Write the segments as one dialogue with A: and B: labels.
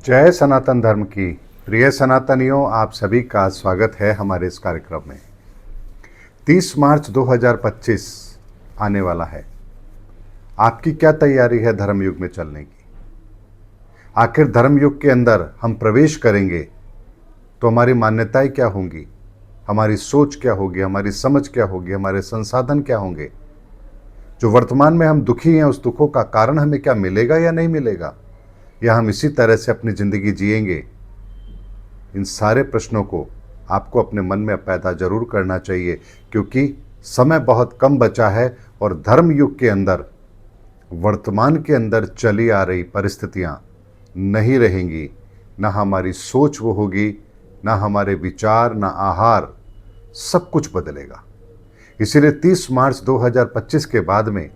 A: जय सनातन धर्म की प्रिय सनातनियों, आप सभी का स्वागत है हमारे इस कार्यक्रम में। 30 मार्च 2025 आने वाला है। आपकी क्या तैयारी है धर्मयुग में चलने की? आखिर धर्मयुग के अंदर हम प्रवेश करेंगे तो हमारी मान्यताएं क्या होंगी, हमारी सोच क्या होगी, हमारी समझ क्या होगी, हमारे संसाधन क्या होंगे? जो वर्तमान में हम दुखी हैं, उस दुखों का कारण हमें क्या मिलेगा या नहीं मिलेगा, या हम इसी तरह से अपनी जिंदगी जिएंगे? इन सारे प्रश्नों को आपको अपने मन में पैदा जरूर करना चाहिए, क्योंकि समय बहुत कम बचा है और धर्म युग के अंदर वर्तमान के अंदर चली आ रही परिस्थितियां नहीं रहेंगी। ना हमारी सोच वो होगी, ना हमारे विचार, ना आहार, सब कुछ बदलेगा। इसीलिए 30 मार्च 2025 के बाद में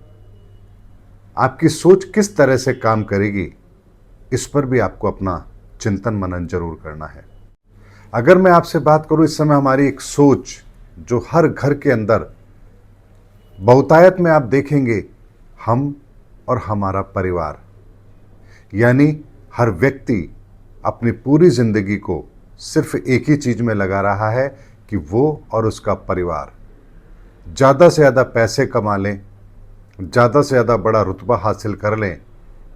A: आपकी सोच किस तरह से काम करेगी, इस पर भी आपको अपना चिंतन मनन जरूर करना है। अगर मैं आपसे बात करूं, इस समय हमारी एक सोच जो हर घर के अंदर बहुतायत में आप देखेंगे, हम और हमारा परिवार, यानी हर व्यक्ति अपनी पूरी जिंदगी को सिर्फ एक ही चीज में लगा रहा है कि वो और उसका परिवार ज़्यादा से ज़्यादा पैसे कमा लें, ज़्यादा से ज़्यादा बड़ा रुतबा हासिल कर लें।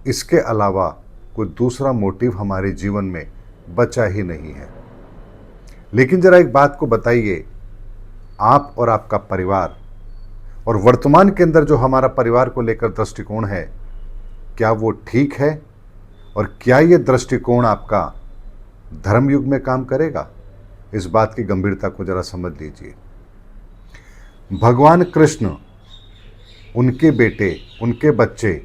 A: इसके अलावा कोई दूसरा मोटिव हमारे जीवन में बचा ही नहीं है। लेकिन जरा एक बात को बताइए, आप और आपका परिवार और वर्तमान के अंदर जो हमारा परिवार को लेकर दृष्टिकोण है, क्या वो ठीक है? और क्या ये दृष्टिकोण आपका धर्मयुग में काम करेगा? इस बात की गंभीरता को जरा समझ लीजिए। भगवान कृष्ण, उनके बेटे, उनके बच्चे,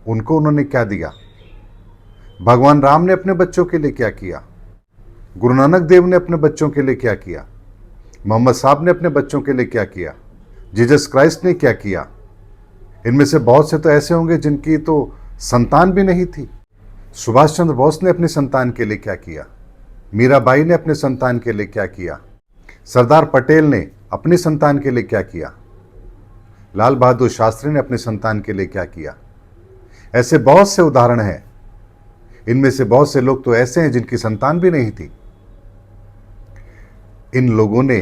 A: उनको उन्होंने क्या दिया? भगवान राम ने अपने बच्चों के लिए क्या किया? गुरु नानक देव ने अपने बच्चों के लिए क्या किया? मोहम्मद साहब ने अपने बच्चों के लिए क्या किया? जीसस क्राइस्ट ने क्या किया? इनमें से बहुत से तो ऐसे होंगे जिनकी तो संतान भी नहीं थी। सुभाष चंद्र बोस ने अपनी संतान के लिए क्या किया? मीराबाई ने अपने संतान के लिए क्या किया? सरदार पटेल ने अपनी संतान के लिए क्या किया? लाल बहादुर शास्त्री ने अपनी संतान के लिए क्या किया? ऐसे बहुत से उदाहरण हैं। इनमें से बहुत से लोग तो ऐसे हैं जिनकी संतान भी नहीं थी। इन लोगों ने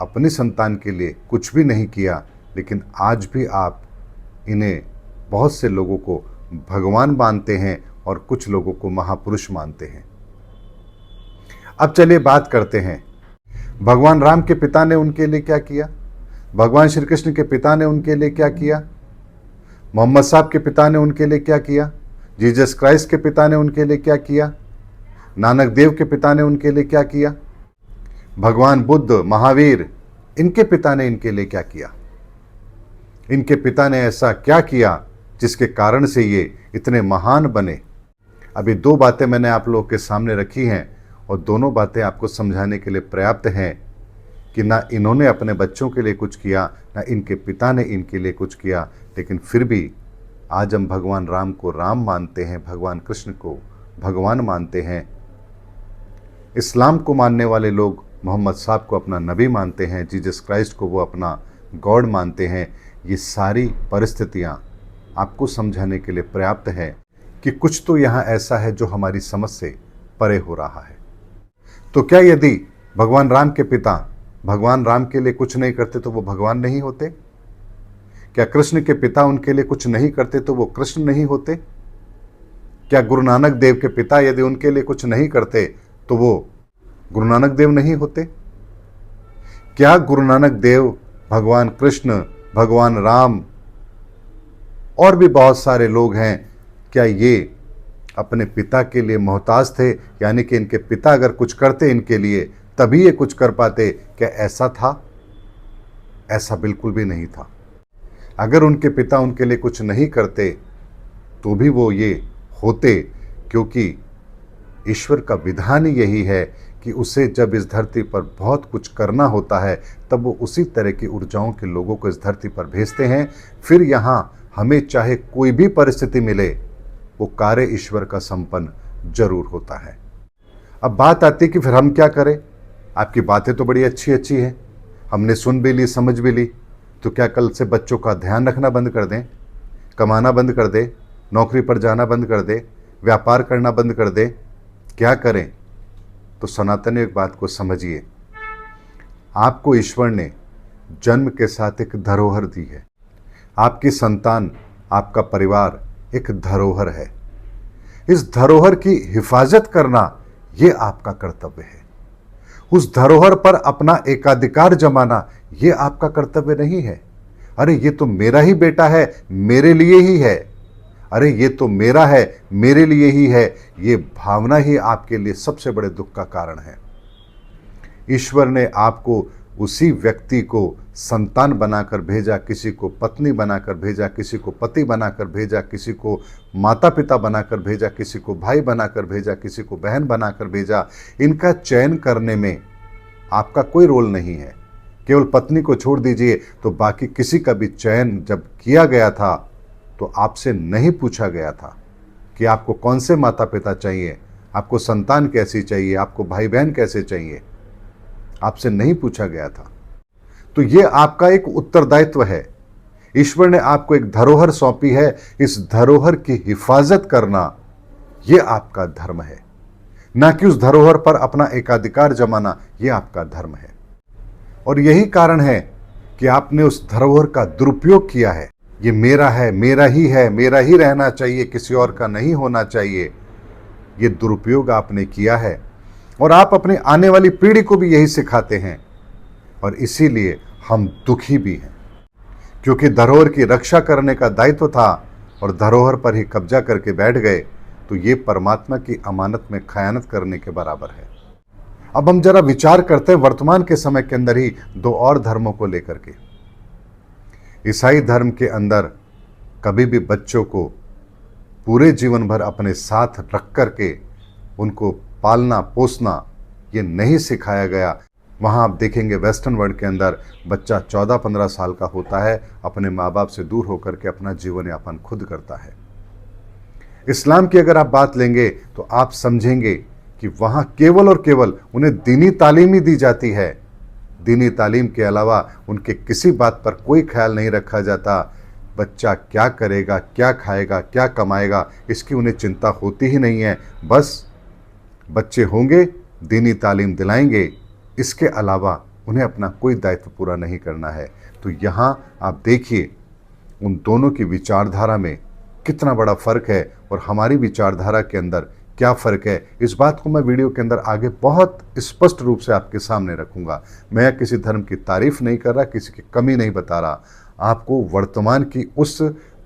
A: अपनी संतान के लिए कुछ भी नहीं किया, लेकिन आज भी आप इन्हें, बहुत से लोगों को भगवान मानते हैं और कुछ लोगों को महापुरुष मानते हैं। अब चलिए बात करते हैं, भगवान राम के पिता ने उनके लिए क्या किया? भगवान श्री कृष्ण के पिता ने उनके लिए क्या किया? मोहम्मद साहब के पिता ने उनके लिए क्या किया? जीसस क्राइस्ट के पिता ने उनके लिए क्या किया? नानक देव के पिता ने उनके लिए क्या किया? भगवान बुद्ध, महावीर, इनके पिता ने इनके लिए क्या किया? इनके पिता ने ऐसा क्या किया जिसके कारण से ये इतने महान बने? अभी दो बातें मैंने आप लोगों के सामने रखी हैं और दोनों बातें आपको समझाने के लिए पर्याप्त हैं कि ना इन्होंने अपने बच्चों के लिए कुछ किया, ना इनके पिता ने इनके लिए कुछ किया, लेकिन फिर भी आज हम भगवान राम को राम मानते हैं, भगवान कृष्ण को भगवान मानते हैं। इस्लाम को मानने वाले लोग मोहम्मद साहब को अपना नबी मानते हैं, जीसस क्राइस्ट को वो अपना गॉड मानते हैं। ये सारी परिस्थितियाँ आपको समझाने के लिए पर्याप्त है कि कुछ तो यहाँ ऐसा है जो हमारी समझ से परे हो रहा है। तो क्या यदि भगवान राम के पिता भगवान राम के लिए कुछ नहीं करते तो वो भगवान नहीं होते? क्या कृष्ण के पिता उनके लिए कुछ नहीं करते तो वो कृष्ण नहीं होते? क्या गुरु नानक देव के पिता यदि उनके लिए कुछ नहीं करते तो वो गुरु नानक देव नहीं होते? क्या गुरु नानक देव, भगवान कृष्ण, भगवान राम और भी बहुत सारे लोग हैं, क्या ये अपने पिता के लिए मोहताज थे? यानी कि इनके पिता अगर कुछ करते इनके लिए तभी ये कुछ कर पाते? क्या ऐसा था? ऐसा बिल्कुल भी नहीं था। अगर उनके पिता उनके लिए कुछ नहीं करते तो भी वो ये होते, क्योंकि ईश्वर का विधान ही यही है कि उसे जब इस धरती पर बहुत कुछ करना होता है तब वो उसी तरह की ऊर्जाओं के लोगों को इस धरती पर भेजते हैं। फिर यहाँ हमें चाहे कोई भी परिस्थिति मिले, वो कार्य ईश्वर का संपन्न जरूर होता है। अब बात आती है कि फिर हम क्या करें? आपकी बातें तो बड़ी अच्छी अच्छी हैं, हमने सुन भी ली, समझ भी ली, तो क्या कल से बच्चों का ध्यान रखना बंद कर दें, कमाना बंद कर दें, नौकरी पर जाना बंद कर दें, व्यापार करना बंद कर दें, क्या करें? तो सनातनी एक बात को समझिए, आपको ईश्वर ने जन्म के साथ एक धरोहर दी है। आपकी संतान, आपका परिवार एक धरोहर है। इस धरोहर की हिफाजत करना ये आपका कर्तव्य है। उस धरोहर पर अपना एकाधिकार जमाना ये आपका कर्तव्य नहीं है। अरे ये तो मेरा ही बेटा है, मेरे लिए ही है। अरे ये तो मेरा है, मेरे लिए ही है। ये भावना ही आपके लिए सबसे बड़े दुख का कारण है। ईश्वर ने आपको उसी व्यक्ति को संतान बनाकर भेजा, किसी को पत्नी बनाकर भेजा, किसी को पति बनाकर भेजा, किसी को माता पिता बनाकर भेजा, किसी को भाई बनाकर भेजा, किसी को बहन बनाकर भेजा। इनका चयन करने में आपका कोई रोल नहीं है। केवल पत्नी को छोड़ दीजिए, तो बाकी किसी का भी चयन जब किया गया था तो आपसे नहीं पूछा गया था कि आपको कौन से माता पिता चाहिए, आपको संतान कैसी चाहिए, आपको भाई बहन कैसे चाहिए। आपसे नहीं पूछा गया था। तो ये आपका एक उत्तरदायित्व है। ईश्वर ने आपको एक धरोहर सौंपी है। इस धरोहर की हिफाजत करना ये आपका धर्म है, ना कि उस धरोहर पर अपना एकाधिकार जमाना ये आपका धर्म है। और यही कारण है कि आपने उस धरोहर का दुरुपयोग किया है। ये मेरा है, मेरा ही है, मेरा ही रहना चाहिए, किसी और का नहीं होना चाहिए। ये दुरुपयोग आपने किया है और आप अपनी आने वाली पीढ़ी को भी यही सिखाते हैं। और इसीलिए हम दुखी भी हैं, क्योंकि धरोहर की रक्षा करने का दायित्व था और धरोहर पर ही कब्जा करके बैठ गए, तो ये परमात्मा की अमानत में खयानत करने के बराबर है। अब हम जरा विचार करते हैं वर्तमान के समय के अंदर ही दो और धर्मों को लेकर के। ईसाई धर्म के अंदर कभी भी बच्चों को पूरे जीवन भर अपने साथ रख करके उनको पालना पोसना ये नहीं सिखाया गया। वहाँ आप देखेंगे वेस्टर्न वर्ल्ड के अंदर बच्चा 14-15 साल का होता है, अपने माँ बाप से दूर होकर के अपना जीवन यापन खुद करता है। इस्लाम की अगर आप बात लेंगे तो आप समझेंगे कि वहाँ केवल और केवल उन्हें दीनी तालीम ही दी जाती है। दीनी तालीम के अलावा उनके किसी बात पर कोई ख्याल नहीं रखा जाता। बच्चा क्या करेगा, क्या खाएगा, क्या कमाएगा, इसकी उन्हें चिंता होती ही नहीं है। बस बच्चे होंगे, दीनी तालीम दिलाएंगे, इसके अलावा उन्हें अपना कोई दायित्व पूरा नहीं करना है। तो यहाँ आप देखिए उन दोनों की विचारधारा में कितना बड़ा फ़र्क है और हमारी विचारधारा के अंदर क्या फ़र्क है। इस बात को मैं वीडियो के अंदर आगे बहुत स्पष्ट रूप से आपके सामने रखूँगा। मैं किसी धर्म की तारीफ़ नहीं कर रहा, किसी की कमी नहीं बता रहा, आपको वर्तमान की उस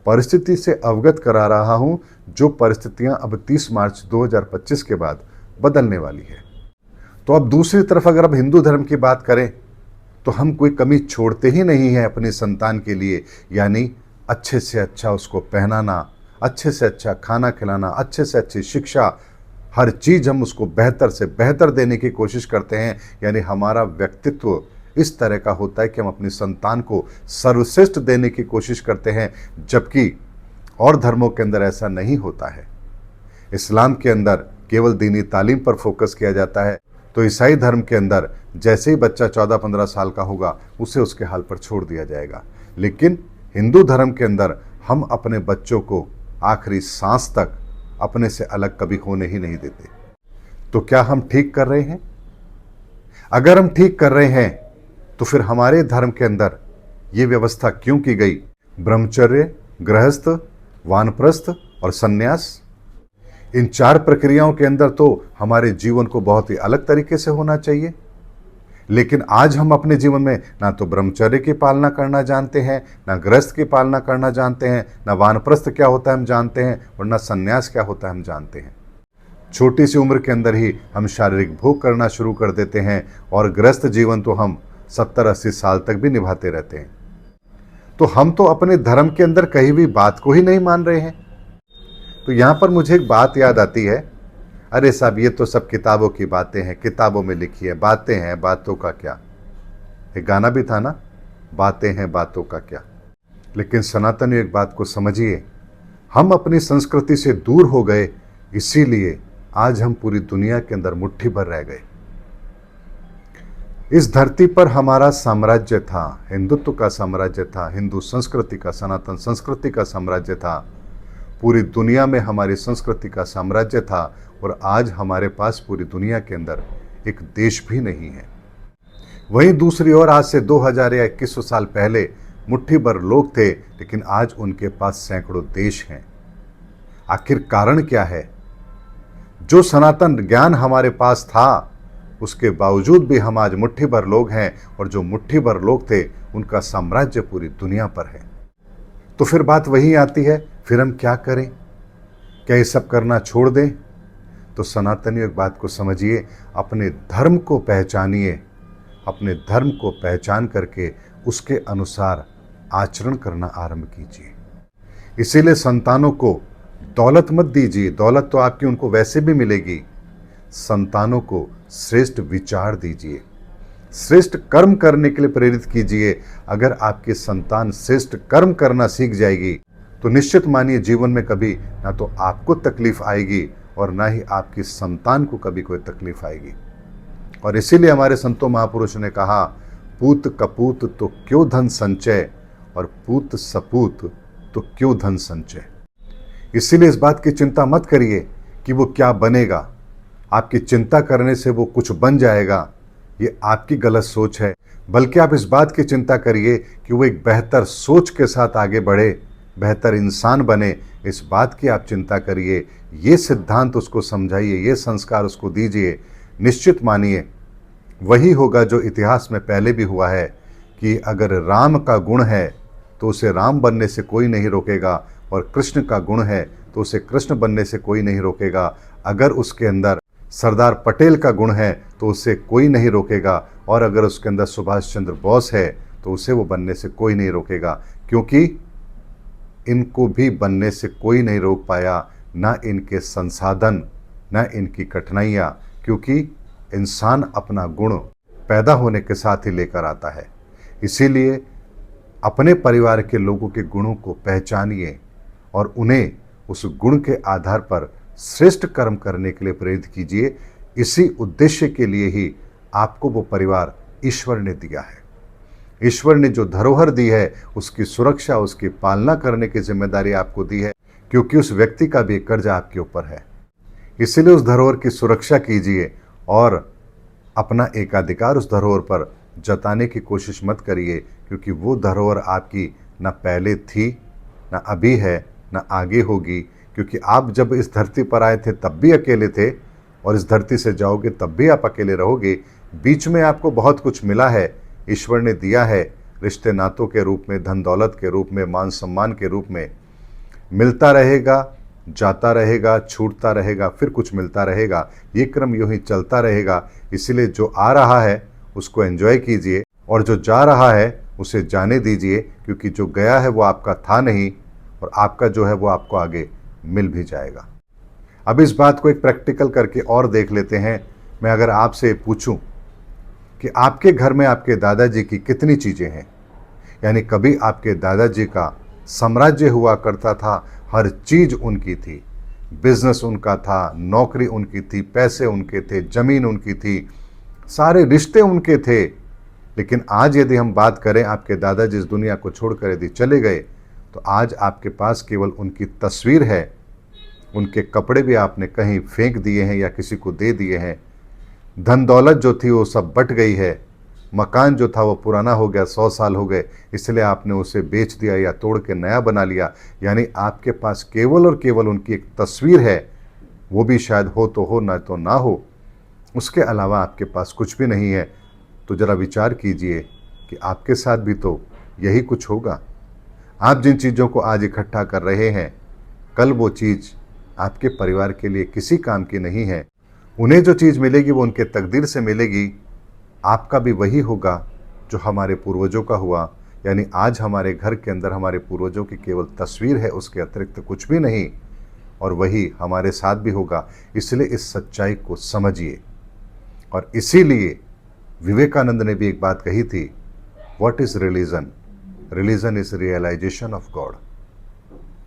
A: परिस्थिति से अवगत करा रहा हूँ जो परिस्थितियाँ अब 30 मार्च 2025 के बाद बदलने वाली है। तो अब दूसरी तरफ अगर अब हिंदू धर्म की बात करें तो हम कोई कमी छोड़ते ही नहीं हैं अपनी संतान के लिए, यानी अच्छे से अच्छा उसको पहनाना, अच्छे से अच्छा खाना खिलाना, अच्छे से अच्छी शिक्षा, हर चीज़ हम उसको बेहतर से बेहतर देने की कोशिश करते हैं। यानी हमारा व्यक्तित्व इस तरह का होता है कि हम अपनी संतान को सर्वश्रेष्ठ देने की कोशिश करते हैं, जबकि और धर्मों के अंदर ऐसा नहीं होता है। इस्लाम के अंदर केवल दीनी तालीम पर फोकस किया जाता है, तो ईसाई धर्म के अंदर जैसे ही बच्चा 14-15 साल का होगा उसे उसके हाल पर छोड़ दिया जाएगा। लेकिन हिंदू धर्म के अंदर हम अपने बच्चों को आखिरी सांस तक अपने से अलग कभी होने ही नहीं देते। तो क्या हम ठीक कर रहे हैं? अगर हम ठीक कर रहे हैं तो फिर हमारे धर्म के अंदर ये व्यवस्था क्यों की गई? ब्रह्मचर्य, गृहस्थ, वानप्रस्थ और सन्यास, इन 4 प्रक्रियाओं के अंदर तो हमारे जीवन को बहुत ही अलग तरीके से होना चाहिए। लेकिन आज हम अपने जीवन में ना तो ब्रह्मचर्य की पालना करना जानते हैं, ना गृहस्थ की पालना करना जानते हैं, ना वानप्रस्थ क्या होता है हम जानते हैं, और ना सन्यास क्या होता है हम जानते हैं। छोटी सी उम्र के अंदर ही हम शारीरिक भोग करना शुरू कर देते हैं और गृहस्थ जीवन तो हम 70-80 साल तक भी निभाते रहते हैं। तो हम तो अपने धर्म के अंदर कहीं भी बात को ही नहीं मान रहे हैं। तो यहाँ पर मुझे एक बात याद आती है, अरे साहब ये तो सब किताबों की बातें हैं, किताबों में लिखी है बातें हैं, बातों का क्या। एक गाना भी था ना, बातें हैं बातों का क्या। लेकिन सनातनी एक बात को समझिए, हम अपनी संस्कृति से दूर हो गए, इसीलिए आज हम पूरी दुनिया के अंदर मुट्ठी भर रह गए। इस धरती पर हमारा साम्राज्य था, हिंदुत्व का साम्राज्य था, हिंदू संस्कृति का, सनातन संस्कृति का साम्राज्य था। पूरी दुनिया में हमारी संस्कृति का साम्राज्य था और आज हमारे पास पूरी दुनिया के अंदर एक देश भी नहीं है। वहीं दूसरी ओर आज से 2000 या 2100 साल पहले मुट्ठी भर लोग थे, लेकिन आज उनके पास सैकड़ों देश हैं। आखिर कारण क्या है? जो सनातन ज्ञान हमारे पास था, उसके बावजूद भी हम आज मुट्ठी भर लोग हैं, और जो मुट्ठी भर लोग थे उनका साम्राज्य पूरी दुनिया पर है। तो फिर बात वही आती है, फिर हम क्या करें? क्या ये सब करना छोड़ दें? तो सनातनी एक बात को समझिए, अपने धर्म को पहचानिए, अपने धर्म को पहचान करके उसके अनुसार आचरण करना आरंभ कीजिए। इसीलिए संतानों को दौलत मत दीजिए, दौलत तो आपकी उनको वैसे भी मिलेगी। संतानों को श्रेष्ठ विचार दीजिए, श्रेष्ठ कर्म करने के लिए प्रेरित कीजिए। अगर आपकी संतान श्रेष्ठ कर्म करना सीख जाएगी तो निश्चित मानिए जीवन में कभी ना तो आपको तकलीफ आएगी और ना ही आपकी संतान को कभी कोई तकलीफ आएगी। और इसीलिए हमारे संतों महापुरुषों ने कहा, पूत कपूत तो क्यों धन संचय, और पूत सपूत तो क्यों धन संचय। इसीलिए इस बात की चिंता मत करिए कि वो क्या बनेगा। आपकी चिंता करने से वो कुछ बन जाएगा, ये आपकी गलत सोच है। बल्कि आप इस बात की चिंता करिए कि वो एक बेहतर सोच के साथ आगे बढ़े, बेहतर इंसान बने। इस बात की आप चिंता करिए, ये सिद्धांत उसको समझाइए, ये संस्कार उसको दीजिए। निश्चित मानिए वही होगा जो इतिहास में पहले भी हुआ है कि अगर राम का गुण है तो उसे राम बनने से कोई नहीं रोकेगा, और कृष्ण का गुण है तो उसे कृष्ण बनने से कोई नहीं रोकेगा। अगर उसके अंदर सरदार पटेल का गुण है तो उसे कोई नहीं रोकेगा, और अगर उसके अंदर सुभाष चंद्र बोस है तो उसे वो बनने से कोई नहीं रोकेगा। क्योंकि इनको भी बनने से कोई नहीं रोक पाया, ना इनके संसाधन, ना इनकी कठिनाइयाँ, क्योंकि इंसान अपना गुण पैदा होने के साथ ही लेकर आता है। इसीलिए अपने परिवार के लोगों के गुणों को पहचानिए और उन्हें उस गुण के आधार पर श्रेष्ठ कर्म करने के लिए प्रेरित कीजिए। इसी उद्देश्य के लिए ही आपको वो परिवार ईश्वर ने दिया है। ईश्वर ने जो धरोहर दी है उसकी सुरक्षा, उसकी पालना करने की जिम्मेदारी आपको दी है, क्योंकि उस व्यक्ति का भी कर्ज आपके ऊपर है। इसीलिए उस धरोहर की सुरक्षा कीजिए और अपना एकाधिकार उस धरोहर पर जताने की कोशिश मत करिए, क्योंकि वो धरोहर आपकी न पहले थी, न अभी है, न आगे होगी। क्योंकि आप जब इस धरती पर आए थे तब भी अकेले थे, और इस धरती से जाओगे तब भी आप अकेले रहोगे। बीच में आपको बहुत कुछ मिला है, ईश्वर ने दिया है, रिश्ते नातों के रूप में, धन दौलत के रूप में, मान सम्मान के रूप में। मिलता रहेगा, जाता रहेगा, छूटता रहेगा, फिर कुछ मिलता रहेगा। ये क्रम यूं ही चलता रहेगा। इसलिए जो आ रहा है उसको एंजॉय कीजिए, और जो जा रहा है उसे जाने दीजिए, क्योंकि जो गया है वो आपका था नहीं, और आपका जो है वो आपको आगे मिल भी जाएगा। अब इस बात को एक प्रैक्टिकल करके और देख लेते हैं। मैं अगर आपसे पूछूं कि आपके घर में आपके दादाजी की कितनी चीज़ें हैं, यानी कभी आपके दादाजी का साम्राज्य हुआ करता था, हर चीज़ उनकी थी, बिजनेस उनका था, नौकरी उनकी थी, पैसे उनके थे, ज़मीन उनकी थी, सारे रिश्ते उनके थे। लेकिन आज यदि हम बात करें, आपके दादाजी इस दुनिया को छोड़कर यदि चले गए, तो आज आपके पास केवल उनकी तस्वीर है। उनके कपड़े भी आपने कहीं फेंक दिए हैं या किसी को दे दिए हैं। धन दौलत जो थी वो सब बट गई है। मकान जो था वो पुराना हो गया, 100 साल हो गए, इसलिए आपने उसे बेच दिया या तोड़ के नया बना लिया। यानी आपके पास केवल और केवल उनकी एक तस्वीर है, वो भी शायद हो तो हो, ना तो ना हो। उसके अलावा आपके पास कुछ भी नहीं है। तो ज़रा विचार कीजिए कि आपके साथ भी तो यही कुछ होगा। आप जिन चीज़ों को आज इकट्ठा कर रहे हैं, कल वो चीज़ आपके परिवार के लिए किसी काम की नहीं है। उन्हें जो चीज़ मिलेगी वो उनके तकदीर से मिलेगी। आपका भी वही होगा जो हमारे पूर्वजों का हुआ। यानी आज हमारे घर के अंदर हमारे पूर्वजों की केवल तस्वीर है, उसके अतिरिक्त कुछ भी नहीं, और वही हमारे साथ भी होगा। इसलिए इस सच्चाई को समझिए। और इसीलिए विवेकानंद ने भी एक बात कही थी, what is religion? Religion is realisation of God.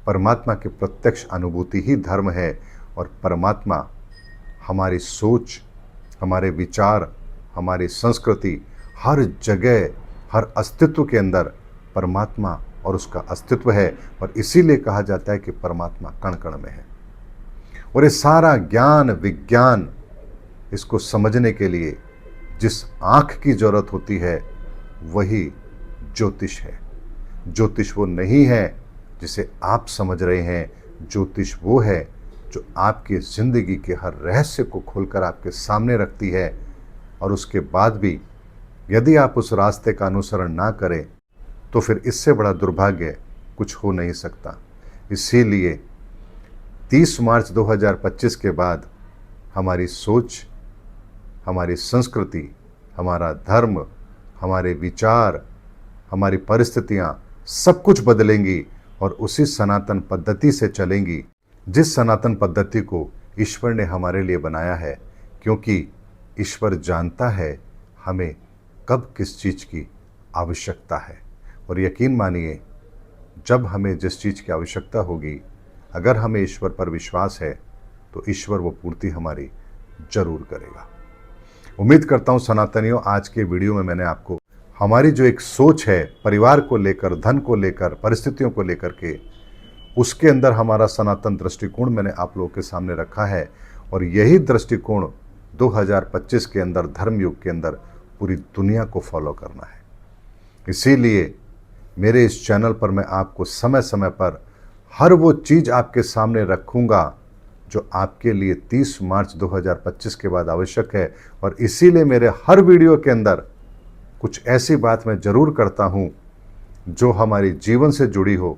A: परमात्मा की प्रत्यक्ष अनुभूति ही धर्म है, और परमात्मा हमारी सोच, हमारे विचार, हमारी संस्कृति, हर जगह, हर अस्तित्व के अंदर परमात्मा और उसका अस्तित्व है, और इसीलिए कहा जाता है कि परमात्मा कण कण में है। और ये सारा ज्ञान विज्ञान, इसको समझने के लिए जिस आँख की जरूरत होती है वही ज्योतिष है। ज्योतिष वो नहीं है जिसे आप समझ रहे हैं, ज्योतिष वो है जो आपकी जिंदगी के हर रहस्य को खोलकर आपके सामने रखती है, और उसके बाद भी यदि आप उस रास्ते का अनुसरण ना करें तो फिर इससे बड़ा दुर्भाग्य कुछ हो नहीं सकता। इसीलिए 30 मार्च 2025 के बाद हमारी सोच, हमारी संस्कृति, हमारा धर्म, हमारे विचार, हमारी परिस्थितियां सब कुछ बदलेंगी और उसी सनातन पद्धति से चलेंगी जिस सनातन पद्धति को ईश्वर ने हमारे लिए बनाया है, क्योंकि ईश्वर जानता है हमें कब किस चीज़ की आवश्यकता है। और यकीन मानिए, जब हमें जिस चीज़ की आवश्यकता होगी, अगर हमें ईश्वर पर विश्वास है तो ईश्वर वो पूर्ति हमारी जरूर करेगा। उम्मीद करता हूँ सनातनियों, आज के वीडियो में मैंने आपको हमारी जो एक सोच है परिवार को लेकर, धन को लेकर, परिस्थितियों को लेकर के, उसके अंदर हमारा सनातन दृष्टिकोण मैंने आप लोगों के सामने रखा है। और यही दृष्टिकोण 2025 के अंदर, धर्म युग के अंदर पूरी दुनिया को फॉलो करना है। इसीलिए मेरे इस चैनल पर मैं आपको समय समय पर हर वो चीज़ आपके सामने रखूँगा जो आपके लिए 30 मार्च 2025 के बाद आवश्यक है। और इसीलिए मेरे हर वीडियो के अंदर कुछ ऐसी बात मैं ज़रूर करता हूँ जो हमारी जीवन से जुड़ी हो।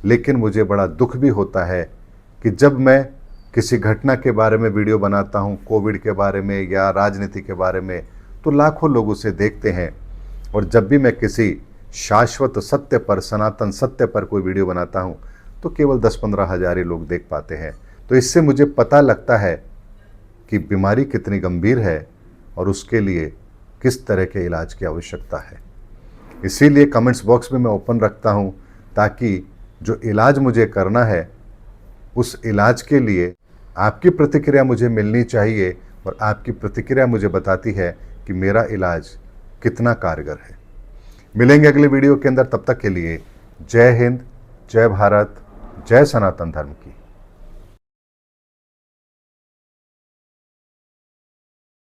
A: लेकिन मुझे बड़ा दुख भी होता है कि जब मैं किसी घटना के बारे में वीडियो बनाता हूँ, कोविड के बारे में या राजनीति के बारे में, तो लाखों लोग उसे देखते हैं। और जब भी मैं किसी शाश्वत सत्य पर, सनातन सत्य पर कोई वीडियो बनाता हूँ तो केवल 10-15 हज़ार ही लोग देख पाते हैं। तो इससे मुझे पता लगता है कि बीमारी कितनी गंभीर है और उसके लिए किस तरह के इलाज की आवश्यकता है। इसीलिए कमेंट्स बॉक्स में मैं ओपन रखता हूँ, ताकि जो इलाज मुझे करना है उस इलाज के लिए आपकी प्रतिक्रिया मुझे मिलनी चाहिए, और आपकी प्रतिक्रिया मुझे बताती है कि मेरा इलाज कितना कारगर है। मिलेंगे अगले वीडियो के अंदर, तब तक के लिए जय हिंद, जय भारत, जय सनातन धर्म की।